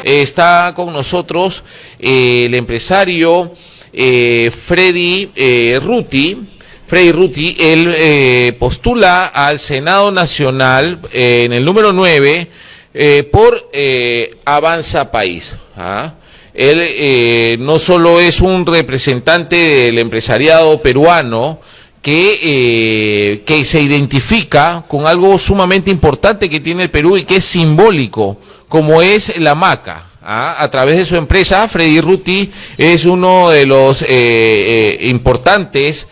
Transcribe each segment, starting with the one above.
Está con nosotros el empresario Freddy Ruti. Freddy Ruti, él postula al Senado Nacional en el número 9 por Avanza País. Él no solo es un representante del empresariado peruano que se identifica con algo sumamente importante que tiene el Perú y que es simbólico, como es la maca. A través de su empresa, Freddy Ruti es uno de los importantes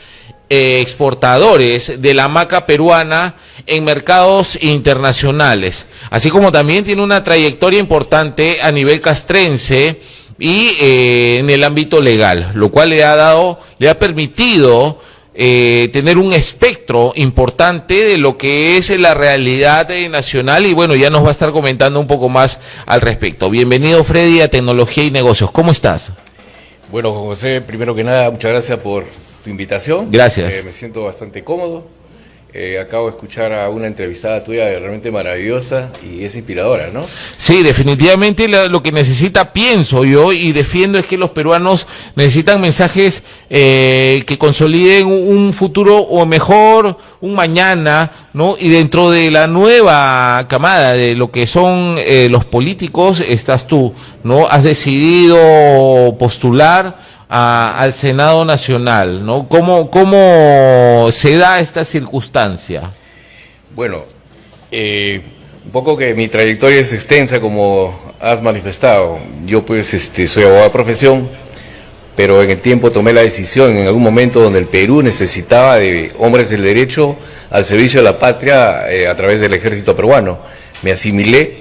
exportadores de la maca peruana en mercados internacionales, así como también tiene una trayectoria importante a nivel castrense y en el ámbito legal, lo cual le ha permitido tener un espectro importante de lo que es la realidad nacional, y bueno, ya nos va a estar comentando un poco más al respecto. Bienvenido, Freddy, a Tecnología y Negocios. ¿Cómo estás? Bueno, José, primero que nada, muchas gracias por tu invitación. Gracias. Me siento bastante cómodo. Acabo de escuchar a una entrevistada tuya realmente maravillosa y es inspiradora, ¿no? Sí, definitivamente lo que necesita, pienso yo, y defiendo, es que los peruanos necesitan mensajes que consoliden un futuro o mejor, un mañana, ¿no? Y dentro de la nueva camada de lo que son los políticos, estás tú, ¿no? Has decidido postular al Senado Nacional, ¿no? ¿Cómo se da esta circunstancia? Bueno, un poco que mi trayectoria es extensa, como has manifestado. Yo pues soy abogado de profesión, pero en el tiempo tomé la decisión en algún momento donde el Perú necesitaba de hombres del derecho al servicio de la patria a través del ejército peruano. Me asimilé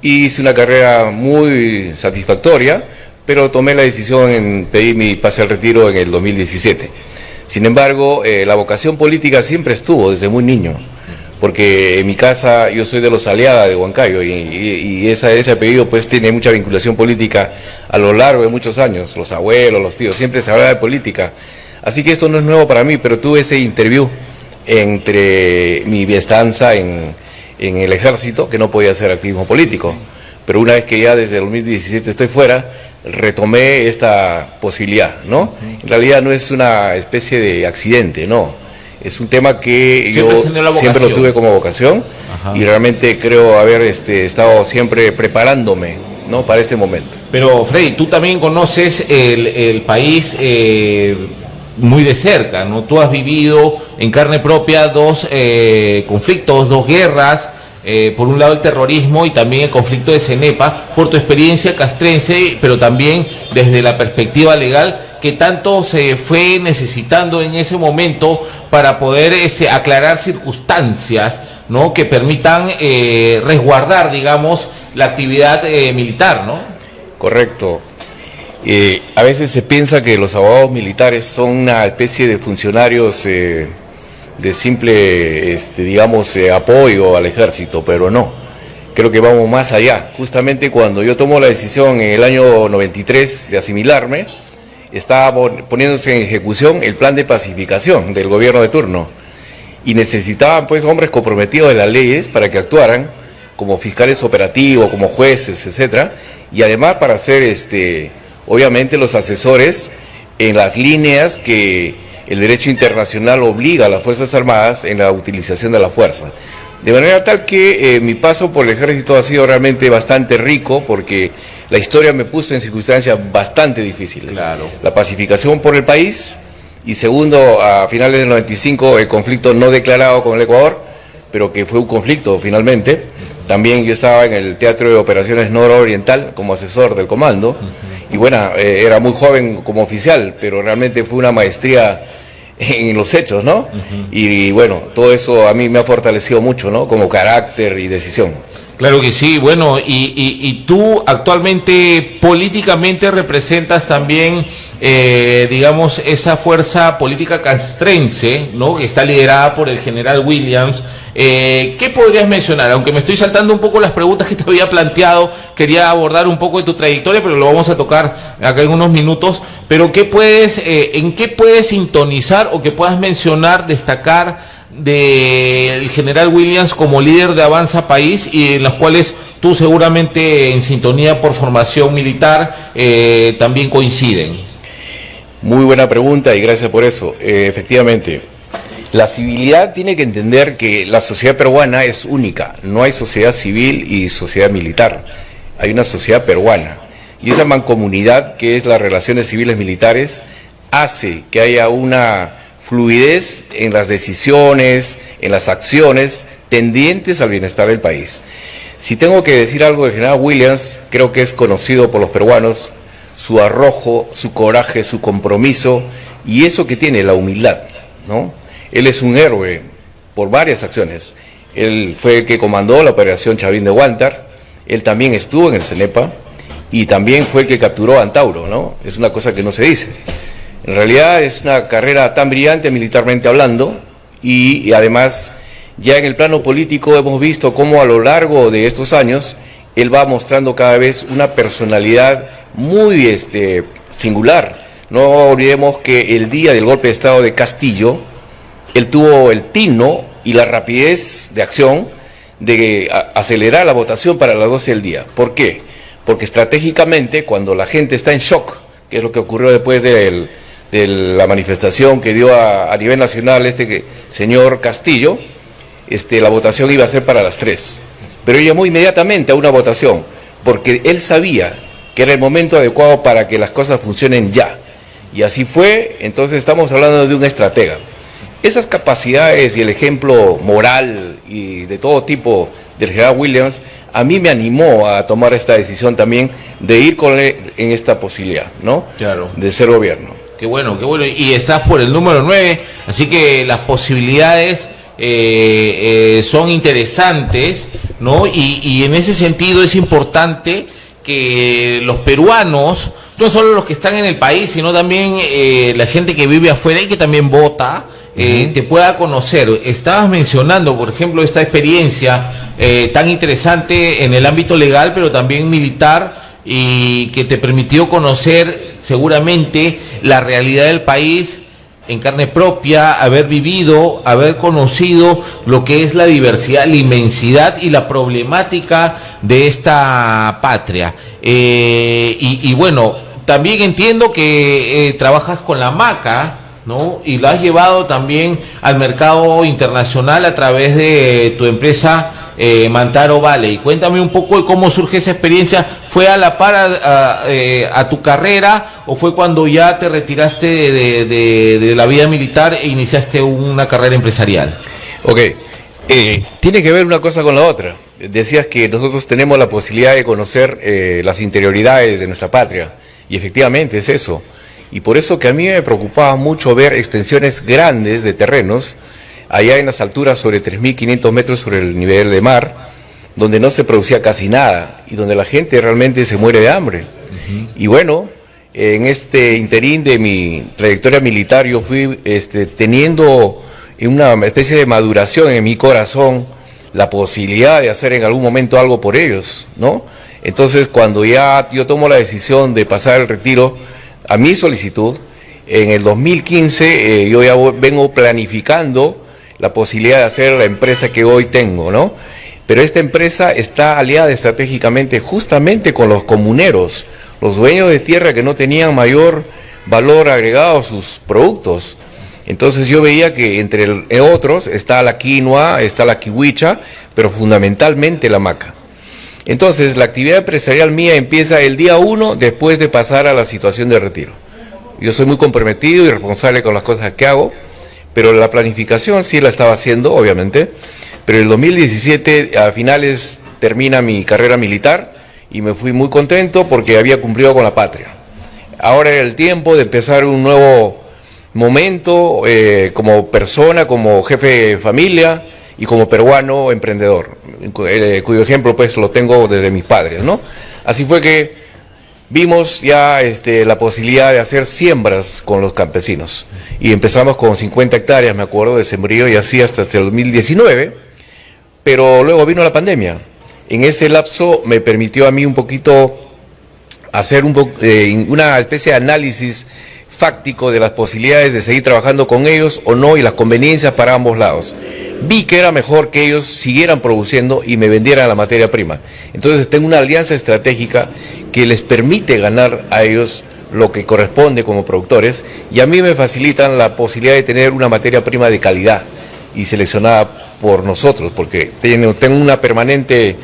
y hice una carrera muy satisfactoria, pero tomé la decisión en pedir mi pase al retiro en el 2017. Sin embargo, la vocación política siempre estuvo desde muy niño, porque en mi casa yo soy de los Aliaga de Huancayo y ese apellido pues tiene mucha vinculación política a lo largo de muchos años. Los abuelos, los tíos, siempre se habla de política. Así que esto no es nuevo para mí, pero tuve ese interview entre mi estancia en el ejército, que no podía hacer activismo político. Pero una vez que ya desde el 2017 estoy fuera, retomé esta posibilidad, ¿no? En realidad no es una especie de accidente, no. Es un tema que yo siempre lo tuve como vocación. Ajá. Y realmente creo haber estado siempre preparándome, ¿no? Para este momento. Pero Freddy, tú también conoces el país muy de cerca, ¿no? Tú has vivido en carne propia dos conflictos, dos guerras. Por un lado el terrorismo y también el conflicto de Cenepa, por tu experiencia castrense, pero también desde la perspectiva legal, que tanto se fue necesitando en ese momento para poder aclarar circunstancias, ¿no? Que permitan resguardar, digamos, la actividad militar, ¿no? Correcto. A veces se piensa que los abogados militares son una especie de funcionarios de simple, digamos, apoyo al ejército, pero no. Creo que vamos más allá. Justamente cuando yo tomo la decisión en el año 93 de asimilarme, estaba poniéndose en ejecución el plan de pacificación del gobierno de turno y necesitaban pues hombres comprometidos de las leyes para que actuaran como fiscales operativos, como jueces, etcétera, y además para ser obviamente los asesores en las líneas que el derecho internacional obliga a las Fuerzas Armadas en la utilización de la fuerza. De manera tal que mi paso por el ejército ha sido realmente bastante rico, porque la historia me puso en circunstancias bastante difíciles. Claro. La pacificación por el país, y segundo, a finales del 95, el conflicto no declarado con el Ecuador, pero que fue un conflicto finalmente. También yo estaba en el Teatro de Operaciones Nororiental como asesor del comando, y bueno, era muy joven como oficial, pero realmente fue una maestría en los hechos, ¿no? Y bueno, todo eso a mí me ha fortalecido mucho, ¿no? Como carácter y decisión. Claro que sí, bueno, y tú actualmente políticamente representas también, digamos, esa fuerza política castrense, ¿no? Que está liderada por el general Williams. ¿Qué podrías mencionar? Aunque me estoy saltando un poco las preguntas que te había planteado, quería abordar un poco de tu trayectoria, pero lo vamos a tocar acá en unos minutos. Pero ¿en qué puedes sintonizar o que puedas mencionar, destacar del general Williams como líder de Avanza País, y en las cuales tú seguramente, en sintonía por formación militar, también coinciden? Muy buena pregunta y gracias por eso. Efectivamente, la civilidad tiene que entender que la sociedad peruana es única. No hay sociedad civil y sociedad militar. Hay una sociedad peruana. Y esa mancomunidad, que es las relaciones civiles militares, hace que haya una fluidez en las decisiones, en las acciones tendientes al bienestar del país. Si tengo que decir algo del general Williams, creo que es conocido por los peruanos, su arrojo, su coraje, su compromiso y eso que tiene, la humildad, ¿no? Él es un héroe por varias acciones. Él fue el que comandó la operación Chavín de Huántar, él también estuvo en el CENEPA y también fue el que capturó a Antauro, ¿no? Es una cosa que no se dice. En realidad es una carrera tan brillante militarmente hablando y además ya en el plano político hemos visto cómo a lo largo de estos años él va mostrando cada vez una personalidad muy singular. No olvidemos que el día del golpe de Estado de Castillo, él tuvo el tino y la rapidez de acción de acelerar la votación para las 12 del día. ¿Por qué? Porque estratégicamente, cuando la gente está en shock, que es lo que ocurrió después de la manifestación que dio a nivel nacional señor Castillo, la votación iba a ser para las 3. Pero él llamó inmediatamente a una votación, porque él sabía que era el momento adecuado para que las cosas funcionen ya. Y así fue. Entonces estamos hablando de un estratega. Esas capacidades y el ejemplo moral y de todo tipo del general Williams, a mí me animó a tomar esta decisión también de ir con él en esta posibilidad, ¿no? Claro. De ser gobierno. Qué bueno, qué bueno. Y estás por el número 9, así que las posibilidades son interesantes, ¿no? Y en ese sentido es importante que los peruanos, no solo los que están en el país, sino también la gente que vive afuera y que también vota, te pueda conocer. Estabas mencionando, por ejemplo, esta experiencia tan interesante en el ámbito legal, pero también militar, y que te permitió conocer seguramente la realidad del país en carne propia, haber vivido, haber conocido lo que es la diversidad, la inmensidad y la problemática de esta patria. Y bueno, también entiendo que trabajas con la maca, ¿no? Y lo has llevado también al mercado internacional a través de tu empresa Mantaro Valley. Cuéntame un poco de cómo surge esa experiencia. ¿Fue a la par a tu carrera o fue cuando ya te retiraste de la vida militar e iniciaste una carrera empresarial? Ok, tiene que ver una cosa con la otra. Decías que nosotros tenemos la posibilidad de conocer las interioridades de nuestra patria y efectivamente es eso. Y por eso que a mí me preocupaba mucho ver extensiones grandes de terrenos allá en las alturas sobre 3.500 metros sobre el nivel de mar, donde no se producía casi nada y donde la gente realmente se muere de hambre. Y bueno, en este interín de mi trayectoria militar yo fui teniendo una especie de maduración en mi corazón la posibilidad de hacer en algún momento algo por ellos, ¿no? Entonces cuando ya yo tomo la decisión de pasar el retiro, a mi solicitud, en el 2015 yo ya vengo planificando la posibilidad de hacer la empresa que hoy tengo, ¿no? Pero esta empresa está aliada estratégicamente justamente con los comuneros, los dueños de tierra que no tenían mayor valor agregado a sus productos. Entonces yo veía que entre otros está la quinoa, está la kiwicha, pero fundamentalmente la maca. Entonces la actividad empresarial mía empieza el día 1 después de pasar a la situación de retiro. Yo soy muy comprometido y responsable con las cosas que hago, pero la planificación sí la estaba haciendo, obviamente. Pero en el 2017, a finales, termina mi carrera militar y me fui muy contento porque había cumplido con la patria. Ahora era el tiempo de empezar un nuevo momento como persona, como jefe de familia y como peruano emprendedor, cuyo ejemplo pues lo tengo desde mis padres, ¿no? Así fue que vimos ya la posibilidad de hacer siembras con los campesinos y empezamos con 50 hectáreas, me acuerdo, de sembrío y así hasta el 2019, pero luego vino la pandemia. En ese lapso me permitió a mí un poquito hacer una especie de análisis fáctico de las posibilidades de seguir trabajando con ellos o no y las conveniencias para ambos lados. Vi que era mejor que ellos siguieran produciendo y me vendieran la materia prima. Entonces tengo una alianza estratégica que les permite ganar a ellos lo que corresponde como productores y a mí me facilitan la posibilidad de tener una materia prima de calidad y seleccionada por nosotros, porque tengo una permanente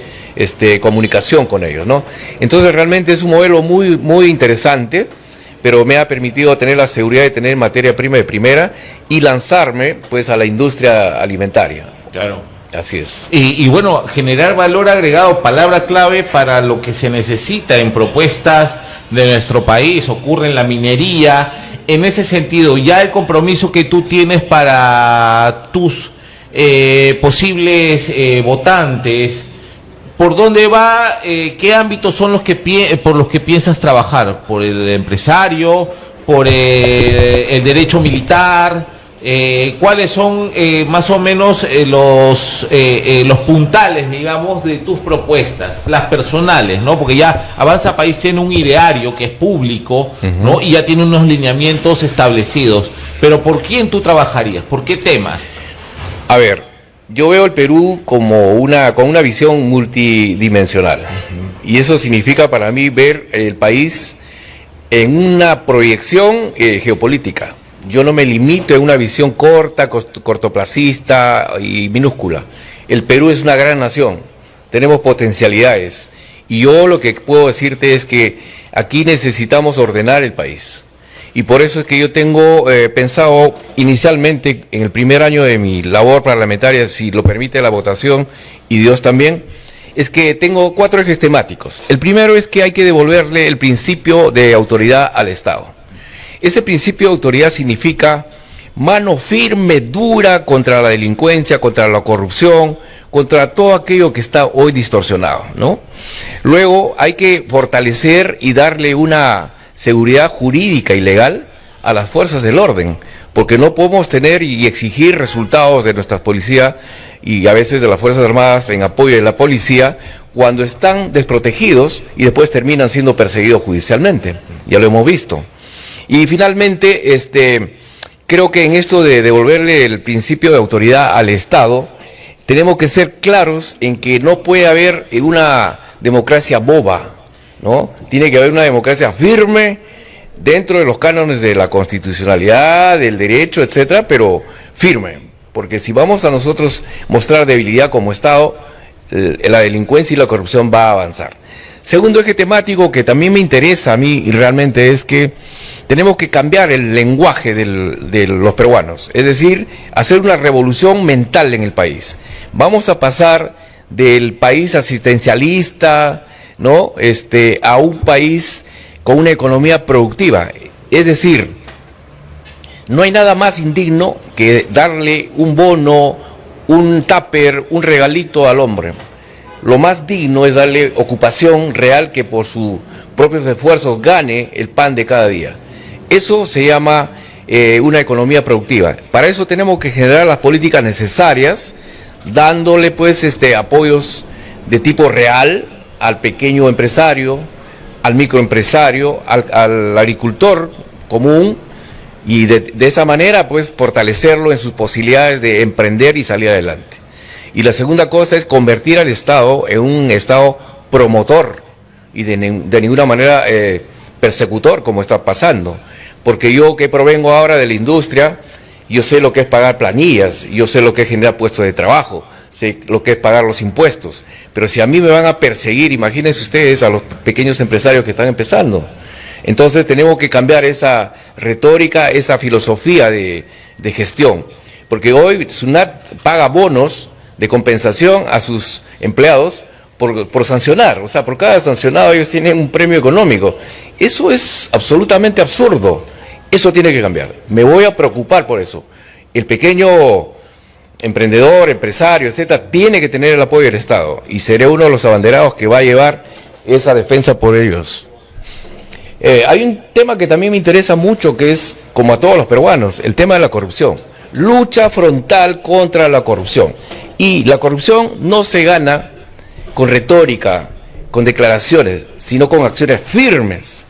comunicación con ellos, ¿no? Entonces realmente es un modelo muy, muy interesante, pero me ha permitido tener la seguridad de tener materia prima de primera y lanzarme pues a la industria alimentaria. Claro. Así es. Y bueno, generar valor agregado, palabra clave para lo que se necesita en propuestas de nuestro país, ocurre en la minería. En ese sentido, ya el compromiso que tú tienes para tus posibles votantes, ¿por dónde va? ¿Qué ámbitos son los que por los que piensas trabajar? ¿Por el empresario? ¿Por el derecho militar? ¿Cuáles son más o menos los puntales, digamos, de tus propuestas, las personales, ¿no? Porque ya Avanza País tiene un ideario que es público, ¿no? Y ya tiene unos lineamientos establecidos. Pero ¿por quién tú trabajarías? ¿Por qué temas? A ver, yo veo el Perú como con una visión multidimensional. Y eso significa para mí ver el país en una proyección geopolítica. Yo no me limito en una visión cortoplacista y minúscula. El Perú es una gran nación, tenemos potencialidades. Y yo lo que puedo decirte es que aquí necesitamos ordenar el país. Y por eso es que yo tengo pensado inicialmente, en el primer año de mi labor parlamentaria, si lo permite la votación y Dios también, es que tengo 4 ejes temáticos. El primero es que hay que devolverle el principio de autoridad al Estado. Ese principio de autoridad significa mano firme, dura contra la delincuencia, contra la corrupción, contra todo aquello que está hoy distorsionado, ¿no? Luego hay que fortalecer y darle una seguridad jurídica y legal a las fuerzas del orden, porque no podemos tener y exigir resultados de nuestras policías y a veces de las Fuerzas Armadas en apoyo de la policía cuando están desprotegidos y después terminan siendo perseguidos judicialmente. Ya lo hemos visto. Y finalmente, creo que en esto de devolverle el principio de autoridad al Estado, tenemos que ser claros en que no puede haber una democracia boba, ¿no? Tiene que haber una democracia firme dentro de los cánones de la constitucionalidad, del derecho, etcétera, pero firme, porque si vamos a nosotros mostrar debilidad como Estado, la delincuencia y la corrupción va a avanzar. Segundo eje temático que también me interesa a mí y realmente es que tenemos que cambiar el lenguaje de los peruanos, es decir, hacer una revolución mental en el país. Vamos a pasar del país asistencialista, ¿no? A un país con una economía productiva. Es decir, no hay nada más indigno que darle un bono, un tupper, un regalito al hombre. Lo más digno es darle ocupación real que por sus propios esfuerzos gane el pan de cada día. Eso se llama una economía productiva. Para eso tenemos que generar las políticas necesarias, dándole pues apoyos de tipo real al pequeño empresario, al microempresario, al agricultor común, y de esa manera pues fortalecerlo en sus posibilidades de emprender y salir adelante. Y la segunda cosa es convertir al Estado en un Estado promotor y de ninguna manera persecutor como está pasando. Porque yo que provengo ahora de la industria, yo sé lo que es pagar planillas, yo sé lo que es generar puestos de trabajo, sé lo que es pagar los impuestos. Pero si a mí me van a perseguir, imagínense ustedes a los pequeños empresarios que están empezando. Entonces tenemos que cambiar esa retórica, esa filosofía de gestión. Porque hoy SUNAT paga bonos de compensación a sus empleados por sancionar. O sea, por cada sancionado ellos tienen un premio económico. Eso es absolutamente absurdo. Eso tiene que cambiar. Me voy a preocupar por eso. El pequeño emprendedor, empresario, etcétera, tiene que tener el apoyo del Estado. Y seré uno de los abanderados que va a llevar esa defensa por ellos. Hay un tema que también me interesa mucho, que es, como a todos los peruanos, el tema de la corrupción. Lucha frontal contra la corrupción. Y la corrupción no se gana con retórica, con declaraciones, sino con acciones firmes.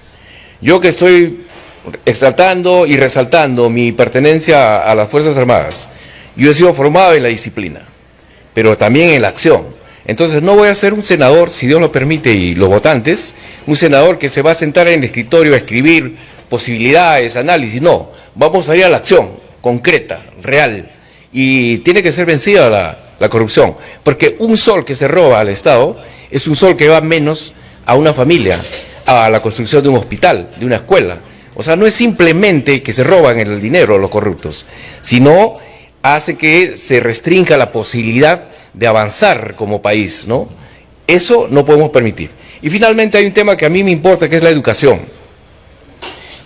Yo que estoy exaltando y resaltando mi pertenencia a las Fuerzas Armadas, yo he sido formado en la disciplina, pero también en la acción. Entonces no voy a ser un senador, si Dios lo permite y los votantes, un senador que se va a sentar en el escritorio a escribir posibilidades, análisis. No, vamos a ir a la acción concreta, real, y tiene que ser vencida la corrupción, porque un sol que se roba al Estado es un sol que va menos a una familia, a la construcción de un hospital, de una escuela. O sea, no es simplemente que se roban el dinero los corruptos, sino hace que se restrinja la posibilidad de avanzar como país, ¿no? Eso no podemos permitir. Y finalmente hay un tema que a mí me importa, que es la educación.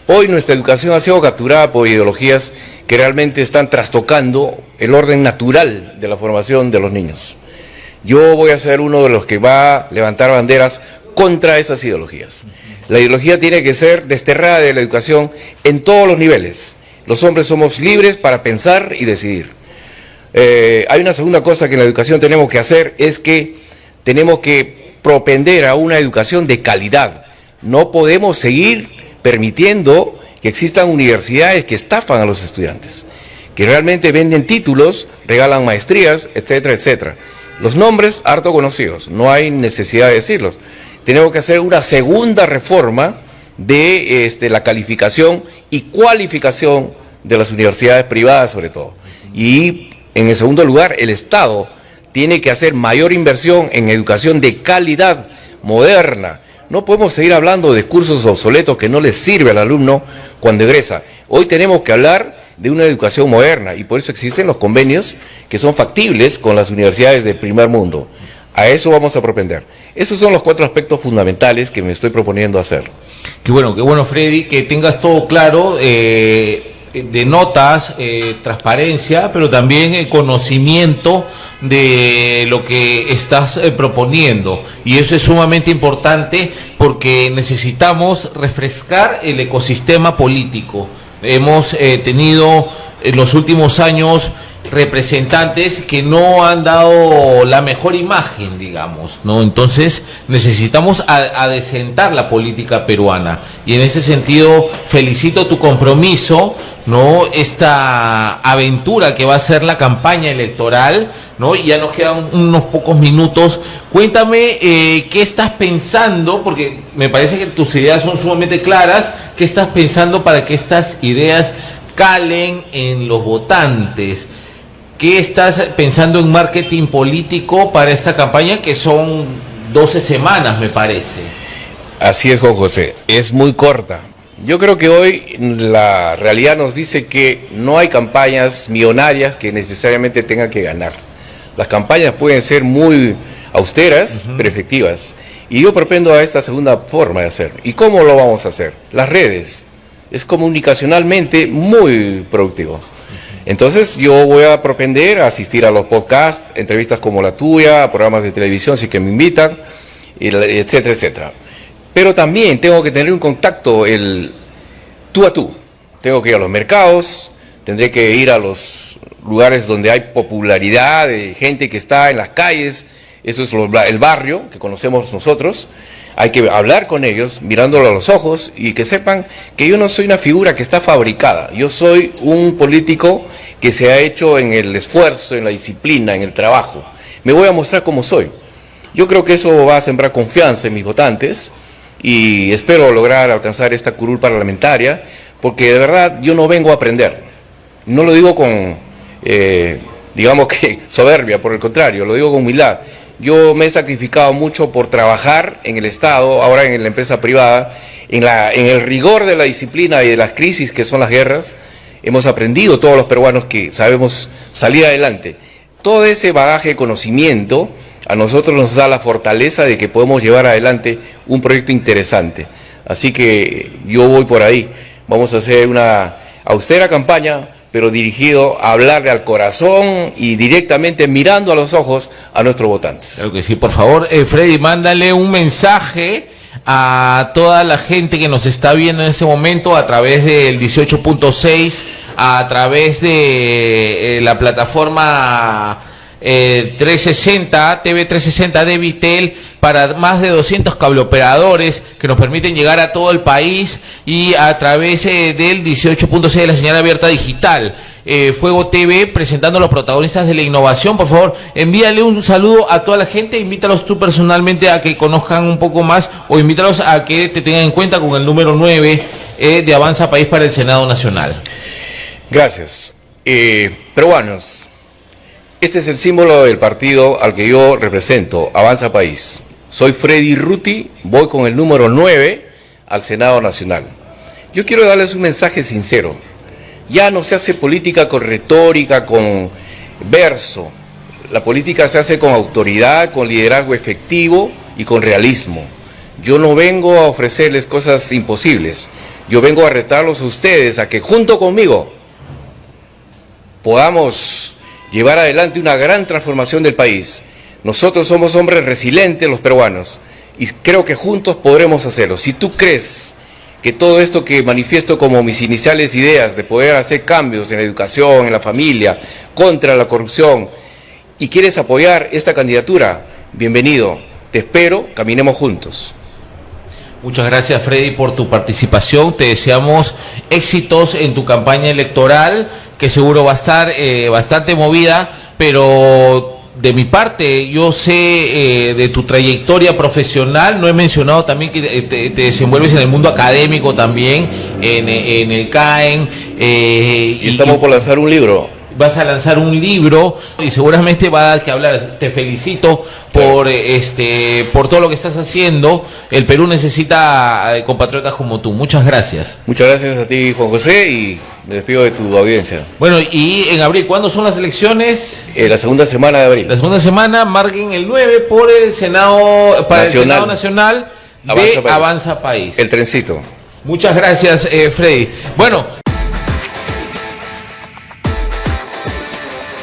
Hoy nuestra educación ha sido capturada por ideologías que realmente están trastocando el orden natural de la formación de los niños. Yo voy a ser uno de los que va a levantar banderas contra esas ideologías. La ideología tiene que ser desterrada de la educación en todos los niveles. Los hombres somos libres para pensar y decidir. Hay una segunda cosa que en la educación tenemos que hacer, es que tenemos que propender a una educación de calidad. No podemos seguir permitiendo que existan universidades que estafan a los estudiantes, que realmente venden títulos, regalan maestrías, etcétera, etcétera. Los nombres harto conocidos, no hay necesidad de decirlos. Tenemos que hacer una segunda reforma de la calificación y cualificación de las universidades privadas sobre todo. Y en el segundo lugar, el Estado tiene que hacer mayor inversión en educación de calidad, moderna. No podemos seguir hablando de cursos obsoletos que no les sirve al alumno cuando egresa. Hoy tenemos que hablar de una educación moderna y por eso existen los convenios que son factibles con las universidades del primer mundo. A eso vamos a propender. Esos son los 4 aspectos fundamentales que me estoy proponiendo hacer. Qué bueno, Freddy, que tengas todo claro, denotas transparencia, pero también conocimiento de lo que estás proponiendo, y eso es sumamente importante porque necesitamos refrescar el ecosistema político. Hemos tenido en los últimos años representantes que no han dado la mejor imagen, digamos, ¿no? Entonces necesitamos adecentar la política peruana, y en ese sentido felicito tu compromiso, ¿no? Esta aventura que va a ser la campaña electoral, ¿no? Y ya nos quedan unos pocos minutos. Cuéntame qué estás pensando, porque me parece que tus ideas son sumamente claras. ¿Qué estás pensando para que estas ideas calen en los votantes? ¿Qué estás pensando en marketing político para esta campaña, que son 12 semanas, me parece? Así es, Juan José, es muy corta. Yo creo que hoy la realidad nos dice que no hay campañas millonarias que necesariamente tengan que ganar. Las campañas pueden ser muy austeras, pero efectivas. Y yo propendo a esta segunda forma de hacer. ¿Y cómo lo vamos a hacer? Las redes. Es comunicacionalmente muy productivo. Entonces yo voy a propender a asistir a los podcasts, entrevistas como la tuya, a programas de televisión si que me invitan, etcétera, etcétera. Pero también tengo que tener un contacto tú a tú. Tengo que ir a los mercados, tendré que ir a los lugares donde hay popularidad, de gente que está en las calles, eso es el barrio que conocemos nosotros. Hay que hablar con ellos, mirándolo a los ojos, y que sepan que yo no soy una figura que está fabricada. Yo soy un político que se ha hecho en el esfuerzo, en la disciplina, en el trabajo. Me voy a mostrar cómo soy. Yo creo que eso va a sembrar confianza en mis votantes, y espero lograr alcanzar esta curul parlamentaria, porque de verdad yo no vengo a aprender. No lo digo con, digamos que soberbia, por el contrario, lo digo con humildad. Yo me he sacrificado mucho por trabajar en el Estado, ahora en la empresa privada, en el rigor de la disciplina y de las crisis que son las guerras. Hemos aprendido todos los peruanos que sabemos salir adelante. Todo ese bagaje de conocimiento a nosotros nos da la fortaleza de que podemos llevar adelante un proyecto interesante. Así que yo voy por ahí. Vamos a hacer una austera campaña, pero dirigido a hablarle al corazón y directamente mirando a los ojos a nuestros votantes. Claro que sí, por favor, Freddy, mándale un mensaje a toda la gente que nos está viendo en ese momento a través del 18.6, a través de la plataforma 360, TV 360 de Vitel, para más de 200 cableoperadores que nos permiten llegar a todo el país y a través del 18.6 de la señal abierta digital. Fuego TV presentando a los protagonistas de la innovación. Por favor, envíale un saludo a toda la gente, invítalos tú personalmente a que conozcan un poco más o invítalos a que te tengan en cuenta con el número 9 de Avanza País para el Senado Nacional. Gracias. Peruanos, este es el símbolo del partido al que yo represento, Avanza País. Soy Freddy Ruti, voy con el número 9 al Senado Nacional. Yo quiero darles un mensaje sincero. Ya no se hace política con retórica, con verso. La política se hace con autoridad, con liderazgo efectivo y con realismo. Yo no vengo a ofrecerles cosas imposibles. Yo vengo a retarlos a ustedes a que junto conmigo podamos llevar adelante una gran transformación del país. Nosotros somos hombres resilientes, los peruanos, y creo que juntos podremos hacerlo. Si tú crees que todo esto que manifiesto como mis iniciales ideas de poder hacer cambios en la educación, en la familia, contra la corrupción, y quieres apoyar esta candidatura, bienvenido. Te espero, caminemos juntos. Muchas gracias, Freddy, por tu participación. Te deseamos éxitos en tu campaña electoral, que seguro va a estar bastante movida, pero de mi parte, yo sé de tu trayectoria profesional. No he mencionado también que te desenvuelves en el mundo académico también, en el CAEN. Y estamos por lanzar un libro. Vas a lanzar un libro y seguramente va a dar que hablar. Te felicito por todo lo que estás haciendo. El Perú necesita compatriotas como tú. Muchas gracias. Muchas gracias a ti, Juan José, y me despido de tu audiencia. Bueno, y en abril, ¿cuándo son las elecciones? La segunda semana de abril. La segunda semana, marquen el 9 por el Senado, para el Senado Nacional de Avanza País. El trencito. Muchas gracias, Freddy. Bueno.